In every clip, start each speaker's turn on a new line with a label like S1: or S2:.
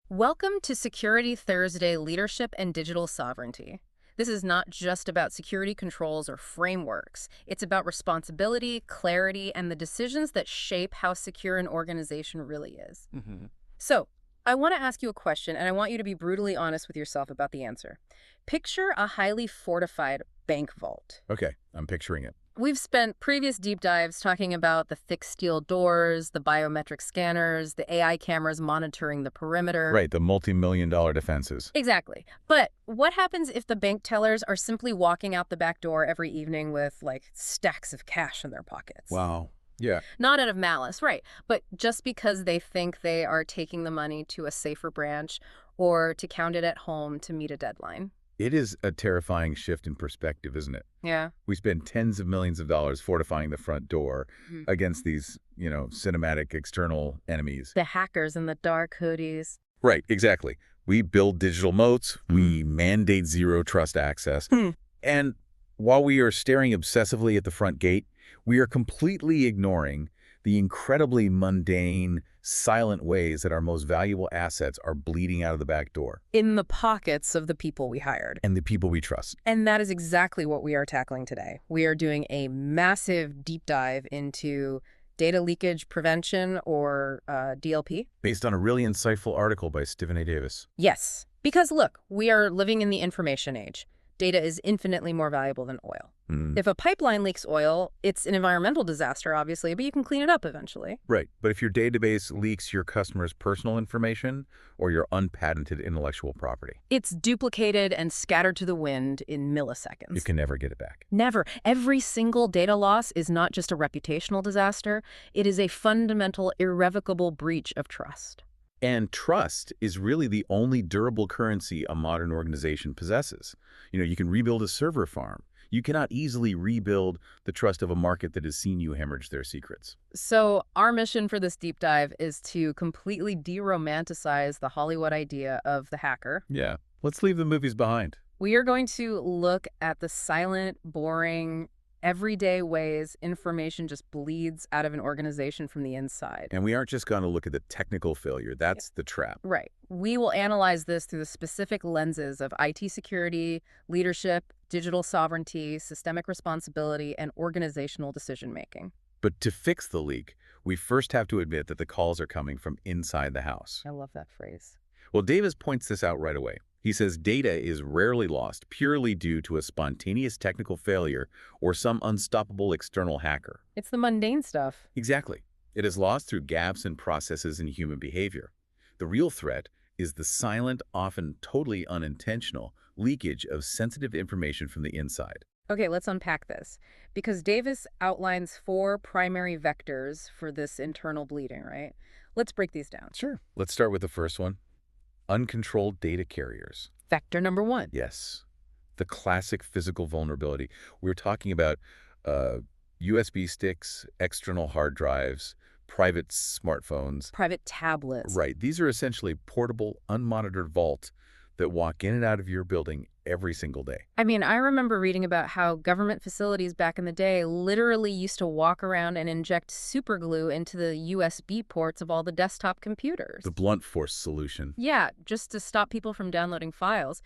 S1: Welcome to Security Thursday Leadership and Digital Sovereignty. This is not just about security controls or frameworks. It's about responsibility, clarity, and the decisions that shape how secure an organization really is. So, I want to ask you a question, and I want you to be brutally honest with yourself about the answer. Picture a highly fortified bank vault.
S2: Okay, I'm picturing it.
S1: We've spent previous deep dives talking about the thick steel doors, the biometric scanners, the AI cameras monitoring the perimeter.
S2: Right, the multi-million-dollar defenses.
S1: Exactly. But what happens if the bank tellers are simply walking out the back door every evening with, like, stacks of cash in their pockets?
S2: Wow. Yeah.
S1: Not out of malice, right, but just because they think they are taking the money to a safer branch or to count it at home to meet a deadline.
S2: It is a terrifying shift in perspective, isn't it?
S1: Yeah.
S2: We spend tens of millions of dollars fortifying the front door against these, cinematic external enemies.
S1: The hackers in the dark hoodies.
S2: Right, exactly. We build digital moats. We mandate zero trust access. And while we are staring obsessively at the front gate, we are completely ignoring the incredibly mundane, silent ways that our most valuable assets are bleeding out of the back door.
S1: In the pockets of the people we hired.
S2: And the people we trust.
S1: And that is exactly what we are tackling today. We are doing a massive deep dive into data leakage prevention, or DLP.
S2: Based on a really insightful article by Stephen A. Davis.
S1: Yes, because look, we are living in the information age. Data is infinitely more valuable than oil. If a pipeline leaks oil, it's an environmental disaster, obviously, but you can clean it up eventually.
S2: Right. But if your database leaks your customer's personal information or your unpatented intellectual property,
S1: It's duplicated and scattered to the wind in milliseconds.
S2: you can never get it back.
S1: Never. Every single data loss is not just a reputational disaster. It is a fundamental, irrevocable breach of trust.
S2: And trust is really the only durable currency a modern organization possesses. You can rebuild a server farm. You cannot easily rebuild the trust of a market that has seen you hemorrhage their secrets.
S1: So our mission for this deep dive is to completely de-romanticize the Hollywood idea of the hacker.
S2: Yeah. Let's leave the movies behind.
S1: We are going to look at the silent, boring, everyday ways information just bleeds out of an organization from the inside.
S2: And we aren't just going to look at the technical failure. That's the trap.
S1: Right. We will analyze this through the specific lenses of IT security, leadership, digital sovereignty, systemic responsibility, and organizational decision-making.
S2: But to fix the leak, we first have to admit that the calls are coming from inside the house.
S1: I love that phrase.
S2: Well, Davis points this out right away. He says data is rarely lost purely due to a spontaneous technical failure or some unstoppable external hacker.
S1: It's the mundane stuff.
S2: Exactly. It is lost through gaps in processes in human behavior. The real threat is the silent, often totally unintentional, leakage of sensitive information from the inside.
S1: Okay, let's unpack this. Because Davis outlines 4 primary vectors for this internal bleeding, right? Let's break these down.
S2: Sure. Let's start with the first one. Uncontrolled data carriers.
S1: Vector number 1.
S2: Yes. The classic physical vulnerability. We're talking about USB sticks, external hard drives, private smartphones.
S1: Private tablets.
S2: Right. These are essentially portable, unmonitored vaults that walk in and out of your building every single day.
S1: I mean, I remember reading about how government facilities back in the day literally used to walk around and inject super glue into the USB ports of all the desktop computers.
S2: The blunt force solution.
S1: Yeah, just to stop people from downloading files.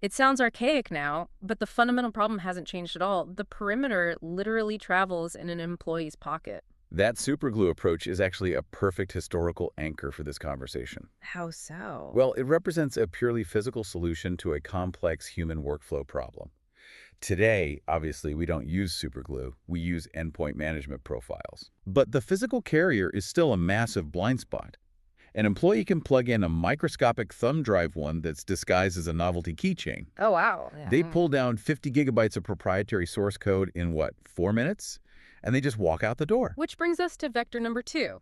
S1: It sounds archaic now, but the fundamental problem hasn't changed at all. The perimeter literally travels in an employee's pocket.
S2: That superglue approach is actually a perfect historical anchor for this conversation.
S1: How so?
S2: Well, it represents a purely physical solution to a complex human workflow problem. Today, obviously, we don't use superglue. We use endpoint management profiles. But the physical carrier is still a massive blind spot. An employee can plug in a microscopic thumb drive one that's disguised as a novelty keychain.
S1: Oh, wow.
S2: They pull down 50 gigabytes of proprietary source code in, 4 minutes? And they just walk out the door.
S1: Which brings us to vector number 2.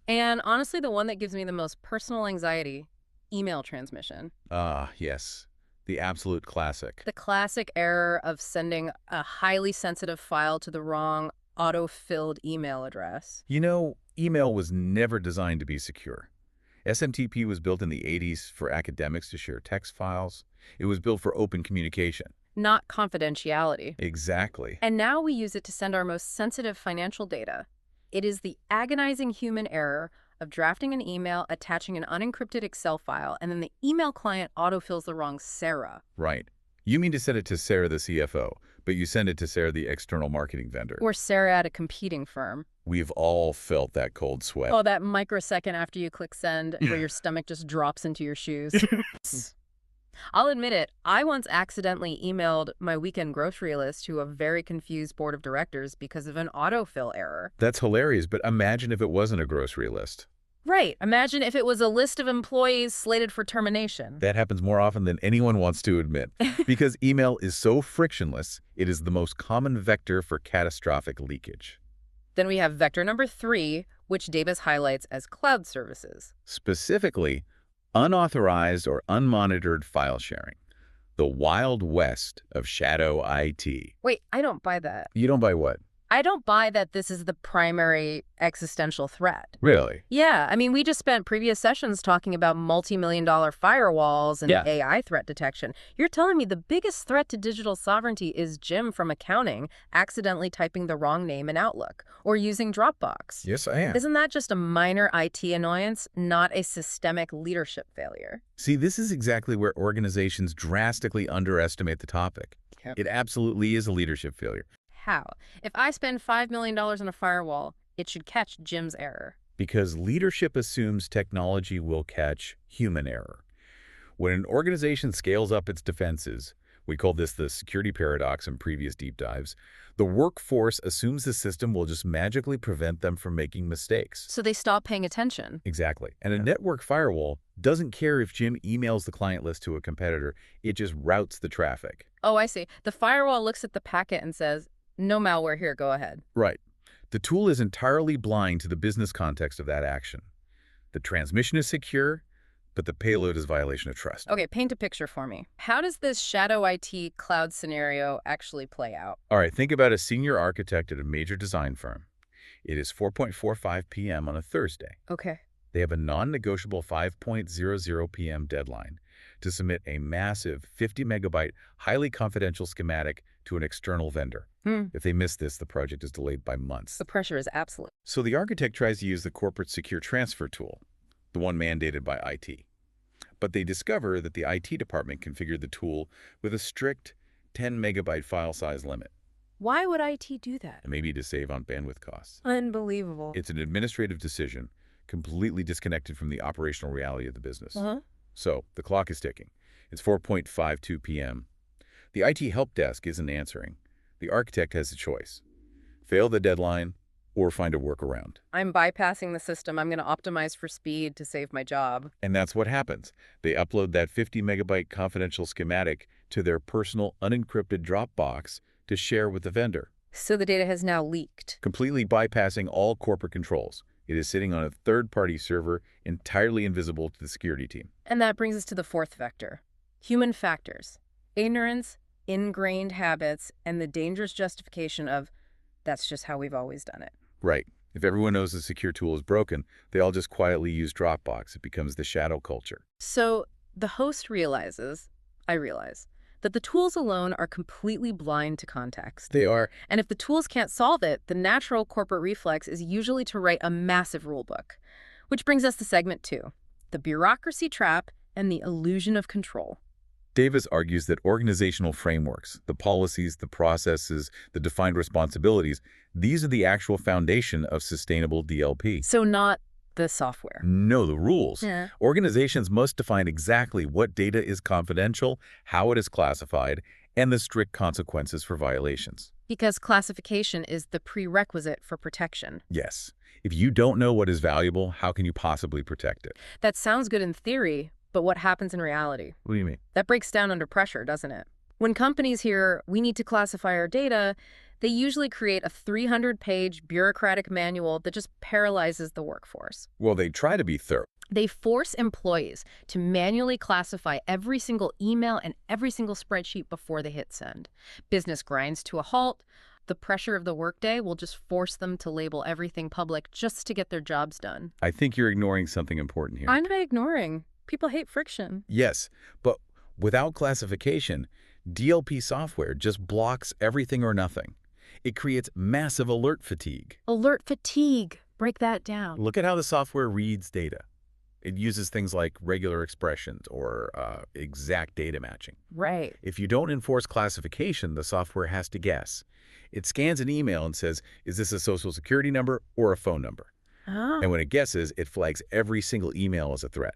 S1: And honestly, the one that gives me the most personal anxiety, email transmission.
S2: Ah, yes. The absolute classic.
S1: The classic error of sending a highly sensitive file to the wrong auto-filled email address.
S2: Email was never designed to be secure. SMTP was built in the 80s for academics to share text files. It was built for open communication.
S1: Not confidentiality.
S2: Exactly.
S1: And now we use it to send our most sensitive financial data. It is the agonizing human error of drafting an email, attaching an unencrypted Excel file, and then the email client autofills the wrong Sarah.
S2: Right. You mean to send it to Sarah, the CFO, but you send it to Sarah, the external marketing vendor.
S1: Or Sarah at a competing firm.
S2: We've all felt that cold sweat.
S1: Oh, that microsecond after you click send where your stomach just drops into your shoes. I'll admit it, I once accidentally emailed my weekend grocery list to a very confused board of directors because of an autofill error.
S2: That's hilarious, but imagine if it wasn't a grocery list.
S1: Right. Imagine if it was a list of employees slated for termination.
S2: That happens more often than anyone wants to admit. Because email is so frictionless, it is the most common vector for catastrophic leakage.
S1: Then we have vector number 3, which Davis highlights as cloud services.
S2: Specifically, unauthorized or unmonitored file sharing. The Wild West of shadow IT.
S1: Wait, I don't buy that.
S2: You don't buy what?
S1: I don't buy that this is the primary existential threat.
S2: Really?
S1: Yeah, I mean, we just spent previous sessions talking about multi-million-dollar firewalls and AI threat detection. You're telling me the biggest threat to digital sovereignty is Jim from accounting accidentally typing the wrong name in Outlook or using Dropbox.
S2: Yes, I am.
S1: Isn't that just a minor IT annoyance, not a systemic leadership failure?
S2: See, this is exactly where organizations drastically underestimate the topic.
S1: Yep.
S2: It absolutely is a leadership failure.
S1: How? If I spend $5 million on a firewall, it should catch Jim's error.
S2: Because leadership assumes technology will catch human error. When an organization scales up its defenses, we call this the security paradox in previous deep dives, the workforce assumes the system will just magically prevent them from making mistakes.
S1: So they stop paying attention.
S2: Exactly. And a network firewall doesn't care if Jim emails the client list to a competitor, it just routes the traffic.
S1: Oh, I see. The firewall looks at the packet and says, no malware here, go ahead.
S2: Right. The tool is entirely blind to the business context of that action. The transmission is secure, but the payload is violation of trust.
S1: Okay, paint a picture for me. How does this shadow IT cloud scenario actually play out?
S2: All right, think about a senior architect at a major design firm. It is 4:45 p.m. on a Thursday.
S1: Okay.
S2: They have a non-negotiable 5:00 p.m. deadline to submit a massive 50-megabyte, highly confidential schematic to an external vendor. If they miss this, the project is delayed by months.
S1: The pressure is absolute.
S2: So the architect tries to use the corporate secure transfer tool, the one mandated by IT. But they discover that the IT department configured the tool with a strict 10-megabyte file size limit.
S1: Why would IT do that?
S2: Maybe to save on bandwidth costs.
S1: Unbelievable.
S2: It's an administrative decision, completely disconnected from the operational reality of the business. So the clock is ticking. It's 4:52 p.m. The IT help desk isn't answering. The architect has a choice. Fail the deadline or find a workaround.
S1: I'm bypassing the system. I'm going to optimize for speed to save my job.
S2: And that's what happens. They upload that 50-megabyte confidential schematic to their personal unencrypted Dropbox to share with the vendor.
S1: So the data has now leaked.
S2: Completely bypassing all corporate controls. It is sitting on a third-party server entirely invisible to the security team.
S1: And that brings us to the fourth vector. Human factors. Ignorance, ingrained habits, and the dangerous justification of, that's just how we've always done it.
S2: Right. If everyone knows the secure tool is broken, they all just quietly use Dropbox. It becomes the shadow culture.
S1: So the host realizes, I realize, that the tools alone are completely blind to context.
S2: They are.
S1: And if the tools can't solve it, the natural corporate reflex is usually to write a massive rulebook. Which brings us to segment 2, the bureaucracy trap and the illusion of control.
S2: Davis argues that organizational frameworks, the policies, the processes, the defined responsibilities, these are the actual foundation of sustainable DLP.
S1: So not the software.
S2: No, the rules.
S1: Yeah.
S2: Organizations must define exactly what data is confidential, how it is classified, and the strict consequences for violations.
S1: Because classification is the prerequisite for protection.
S2: Yes. If you don't know what is valuable, how can you possibly protect it?
S1: That sounds good in theory, but what happens in reality?
S2: What do you mean?
S1: That breaks down under pressure, doesn't it? When companies hear, we need to classify our data, they usually create a 300-page bureaucratic manual that just paralyzes the workforce.
S2: Well, they try to be thorough.
S1: They force employees to manually classify every single email and every single spreadsheet before they hit send. Business grinds to a halt. The pressure of the workday will just force them to label everything public just to get their jobs done.
S2: I think you're ignoring something important here.
S1: I'm not ignoring. People hate friction.
S2: Yes, but without classification, DLP software just blocks everything or nothing. It creates massive alert fatigue.
S1: Alert fatigue. Break that down.
S2: Look at how the software reads data. It uses things like regular expressions or exact data matching.
S1: Right.
S2: If you don't enforce classification, the software has to guess. It scans an email and says, is this a social security number or a phone number?
S1: Oh.
S2: And when it guesses, it flags every single email as a threat.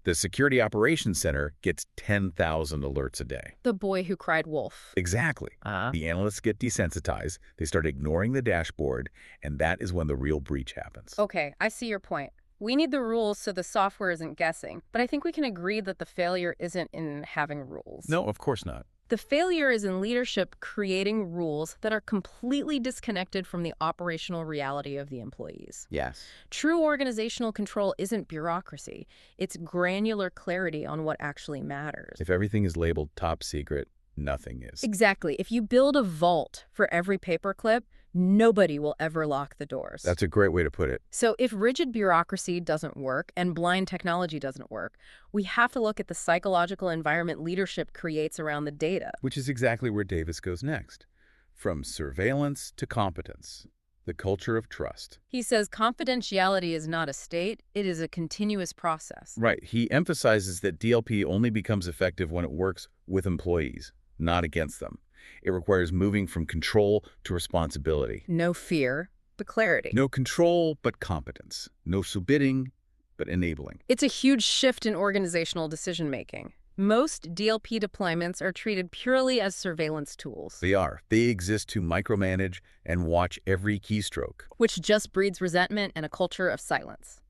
S2: The Security Operations Center gets 10,000 alerts a day.
S1: The boy who cried wolf.
S2: Exactly. The analysts get desensitized, they start ignoring the dashboard, and that is when the real breach happens.
S1: Okay, I see your point. We need the rules so the software isn't guessing, but I think we can agree that the failure isn't in having rules.
S2: No, of course not.
S1: The failure is in leadership creating rules that are completely disconnected from the operational reality of the employees.
S2: Yes.
S1: True organizational control isn't bureaucracy. It's granular clarity on what actually matters.
S2: If everything is labeled top secret, nothing is.
S1: Exactly. If you build a vault for every paperclip, nobody will ever lock the doors.
S2: That's a great way to put it.
S1: So if rigid bureaucracy doesn't work and blind technology doesn't work, we have to look at the psychological environment leadership creates around the data.
S2: Which is exactly where Davis goes next. From surveillance to competence, the culture of trust.
S1: He says confidentiality is not a state, it is a continuous process.
S2: Right. He emphasizes that DLP only becomes effective when it works with employees, not against them. It requires moving from control to responsibility.
S1: No fear, but clarity.
S2: No control, but competence. No submitting, but enabling.
S1: It's a huge shift in organizational decision-making. Most DLP deployments are treated purely as surveillance tools.
S2: They are. They exist to micromanage and watch every keystroke.
S1: Which just breeds resentment and a culture of silence.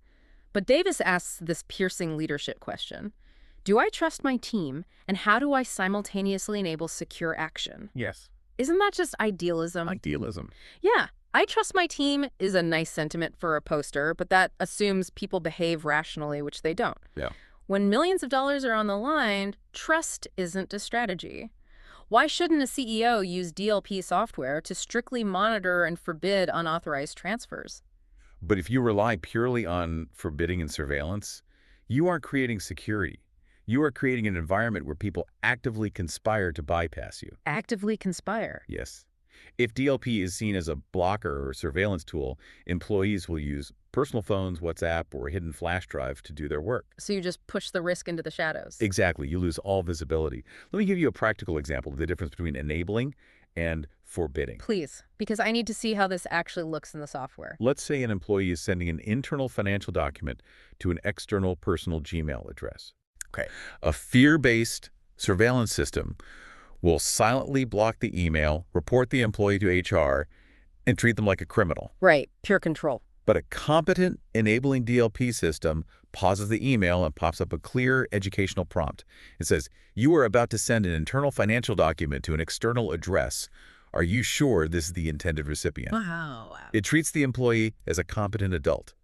S1: But Davis asks this piercing leadership question. Do I trust my team, and how do I simultaneously enable secure action?
S2: Yes.
S1: Isn't that just idealism?
S2: Idealism.
S1: Yeah, I trust my team is a nice sentiment for a poster, but that assumes people behave rationally, which they don't.
S2: Yeah.
S1: When millions of dollars are on the line, trust isn't a strategy. Why shouldn't a CEO use DLP software to strictly monitor and forbid unauthorized transfers?
S2: But if you rely purely on forbidding and surveillance, you aren't creating security. You are creating an environment where people actively conspire to bypass you.
S1: Actively conspire.
S2: Yes. If DLP is seen as a blocker or surveillance tool, employees will use personal phones, WhatsApp, or a hidden flash drive to do their work.
S1: So you just push the risk into the shadows.
S2: Exactly. You lose all visibility. Let me give you a practical example of the difference between enabling and forbidding.
S1: Please, because I need to see how this actually looks in the software.
S2: Let's say an employee is sending an internal financial document to an external personal Gmail address.
S1: Okay.
S2: A fear-based surveillance system will silently block the email, report the employee to HR, and treat them like a criminal.
S1: Right. Pure control.
S2: But a competent enabling DLP system pauses the email and pops up a clear educational prompt. It says, you are about to send an internal financial document to an external address. Are you sure this is the intended recipient?
S1: Wow.
S2: It treats the employee as a competent adult.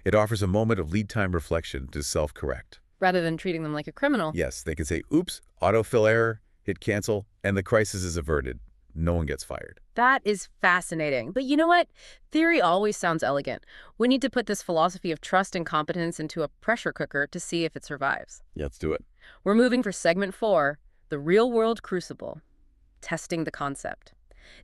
S2: It offers a moment of lead time reflection to self-correct.
S1: Rather than treating them like a criminal.
S2: Yes, they can say, oops, autofill error, hit cancel, and the crisis is averted. No one gets fired.
S1: That is fascinating. But you know what? Theory always sounds elegant. We need to put this philosophy of trust and competence into a pressure cooker to see if it survives.
S2: Yeah, let's do it.
S1: We're moving for segment 4, the real-world crucible, testing the concept.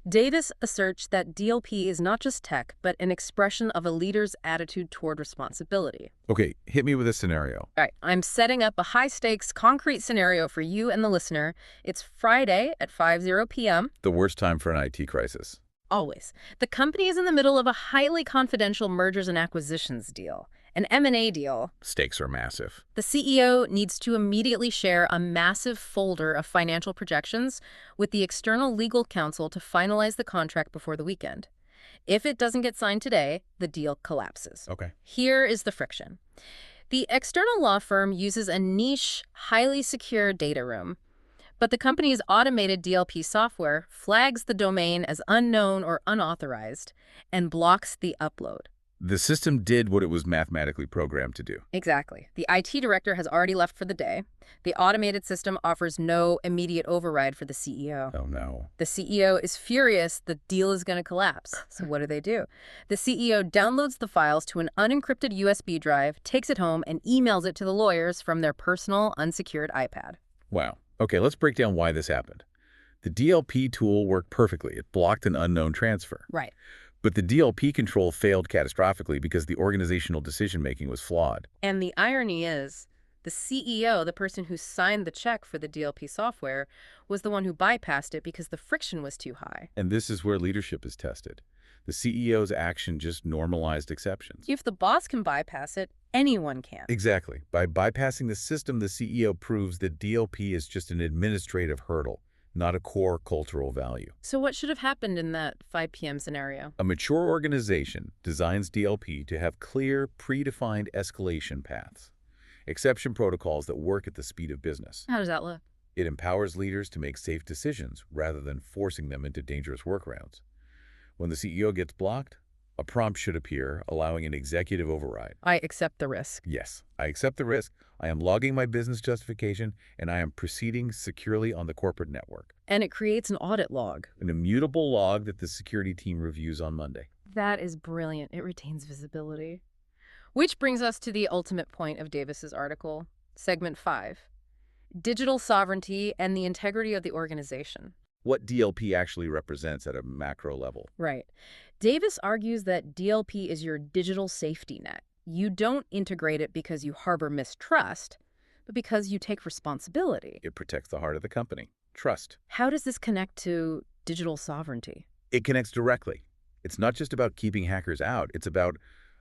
S1: Davis asserts that DLP is not just tech, but an expression of a leader's attitude toward responsibility.
S2: Okay, hit me with a scenario.
S1: All right, I'm setting up a high-stakes, concrete scenario for you and the listener. It's Friday at 5:00 p.m.
S2: The worst time for an IT crisis.
S1: Always. The company is in the middle of a highly confidential mergers and acquisitions deal, an M&A deal.
S2: Stakes are massive.
S1: The CEO needs to immediately share a massive folder of financial projections with the external legal counsel to finalize the contract before the weekend. If it doesn't get signed today, the deal collapses.
S2: Okay.
S1: Here is the friction. The external law firm uses a niche, highly secure data room, but the company's automated DLP software flags the domain as unknown or unauthorized and blocks the upload.
S2: The system did what it was mathematically programmed to do.
S1: Exactly. The IT director has already left for the day. The automated system offers no immediate override for the CEO.
S2: Oh, no.
S1: The CEO is furious the deal is going to collapse. So what do? The CEO downloads the files to an unencrypted USB drive, takes it home, and emails it to the lawyers from their personal unsecured iPad.
S2: Wow. Okay, let's break down why this happened. The DLP tool worked perfectly. It blocked an unknown transfer.
S1: Right.
S2: But the DLP control failed catastrophically because the organizational decision-making was flawed.
S1: And the irony is, the CEO, the person who signed the check for the DLP software, was the one who bypassed it because the friction was too high.
S2: And this is where leadership is tested. The CEO's action just normalized exceptions.
S1: If the boss can bypass it, anyone can.
S2: Exactly. By bypassing the system, the CEO proves that DLP is just an administrative hurdle, not a core cultural value.
S1: So what should have happened in that 5 p.m. scenario?
S2: A mature organization designs DLP to have clear, predefined escalation paths, exception protocols that work at the speed of business.
S1: How does that look?
S2: It empowers leaders to make safe decisions rather than forcing them into dangerous workarounds. When the CEO gets blocked, a prompt should appear, allowing an executive override.
S1: I accept the risk.
S2: Yes, I accept the risk. I am logging my business justification, and I am proceeding securely on the corporate network.
S1: And it creates an audit log.
S2: An immutable log that the security team reviews on Monday.
S1: That is brilliant. It retains visibility. Which brings us to the ultimate point of Davis's article, segment 5, digital sovereignty and the integrity of the organization.
S2: What DLP actually represents at a macro level.
S1: Right. Davis argues that DLP is your digital safety net. You don't integrate it because you harbor mistrust, but because you take responsibility.
S2: It protects the heart of the company. Trust.
S1: How does this connect to digital sovereignty?
S2: It connects directly. It's not just about keeping hackers out. It's about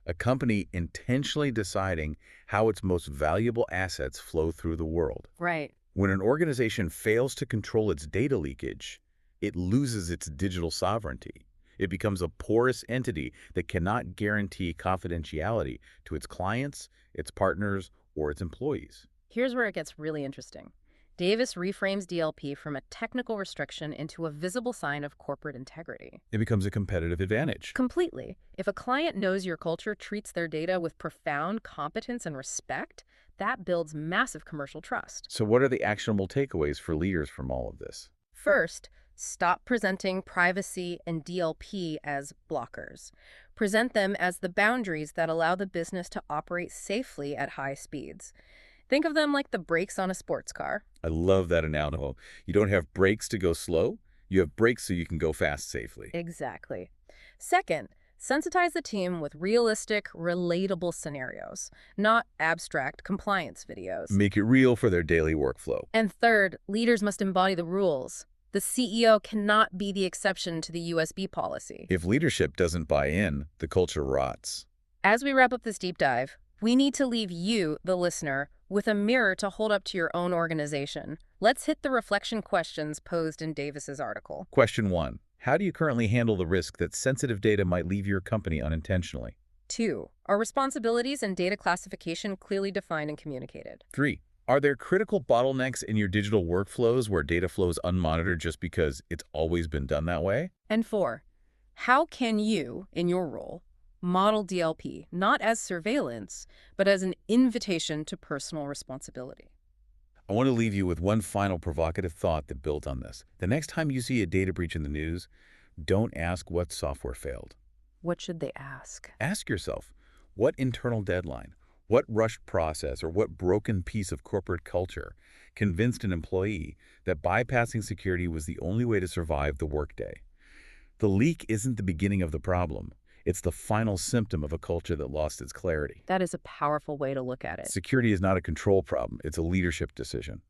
S2: a company intentionally deciding how its most valuable assets flow through the world.
S1: Right.
S2: When an organization fails to control its data leakage, it loses its digital sovereignty. It becomes a porous entity that cannot guarantee confidentiality to its clients, its partners, or its employees.
S1: Here's where it gets really interesting. Davis reframes DLP from a technical restriction into a visible sign of corporate integrity.
S2: It becomes a competitive advantage.
S1: Completely. If a client knows your culture treats their data with profound competence and respect, that builds massive commercial trust.
S2: So what are the actionable takeaways for leaders from all of this?
S1: First, stop presenting privacy and DLP as blockers. Present them as the boundaries that allow the business to operate safely at high speeds. Think of them like the brakes on a sports car.
S2: I love that analogy. You don't have brakes to go slow. You have brakes so you can go fast safely.
S1: Exactly. Second, sensitize the team with realistic, relatable scenarios, not abstract compliance videos.
S2: Make it real for their daily workflow.
S1: And third, leaders must embody the rules. The CEO cannot be the exception to the USB policy.
S2: If leadership doesn't buy in, the culture rots.
S1: As we wrap up this deep dive, we need to leave you, the listener, with a mirror to hold up to your own organization. Let's hit the reflection questions posed in Davis's article.
S2: Question 1. How do you currently handle the risk that sensitive data might leave your company unintentionally?
S1: 2. Are responsibilities and data classification clearly defined and communicated?
S2: 3. Are there critical bottlenecks in your digital workflows where data flows unmonitored just because it's always been done that way?
S1: And 4. How can you, in your role, model DLP not as surveillance, but as an invitation to personal responsibility?
S2: I want to leave you with one final provocative thought that built on this. The next time you see a data breach in the news, don't ask what software failed.
S1: What should they ask?
S2: Ask yourself, what internal deadline, what rushed process, or what broken piece of corporate culture convinced an employee that bypassing security was the only way to survive the workday? The leak isn't the beginning of the problem. It's the final symptom of a culture that lost its clarity.
S1: That is a powerful way to look at it.
S2: Security is not a control problem. It's a leadership decision.